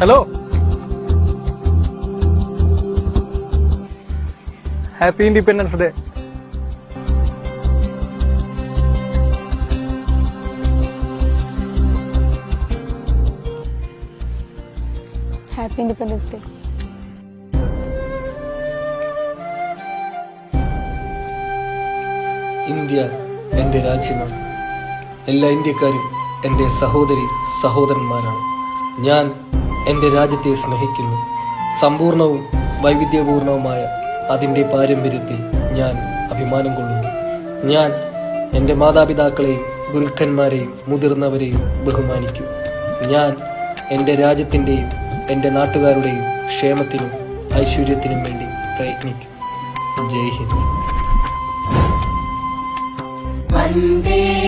Hello, happy independence day. Happy independence day. India എൻ്റെ രാജ്യമാണ്. എല്ലാ ഇന്ത്യക്കാരും എൻ്റെ സഹോദരി സഹോദരന്മാരാണ്. ഞാൻ എൻ്റെ രാജ്യത്തെ സ്നേഹിക്കുന്നു. സമ്പൂർണവും വൈവിധ്യപൂർണവുമായ അതിൻ്റെ പാരമ്പര്യത്തിൽ ഞാൻ അഭിമാനം കൊള്ളുന്നു. ഞാൻ എൻ്റെ മാതാപിതാക്കളെയും ഗുരുക്കന്മാരെയും മുതിർന്നവരെയും ബഹുമാനിക്കും. ഞാൻ എൻ്റെ രാജ്യത്തിൻ്റെയും എൻ്റെ നാട്ടുകാരുടെയും ക്ഷേമത്തിനും ഐശ്വര്യത്തിനും വേണ്ടി പ്രയത്നിക്കും. ജയ് ഹിന്ദ്.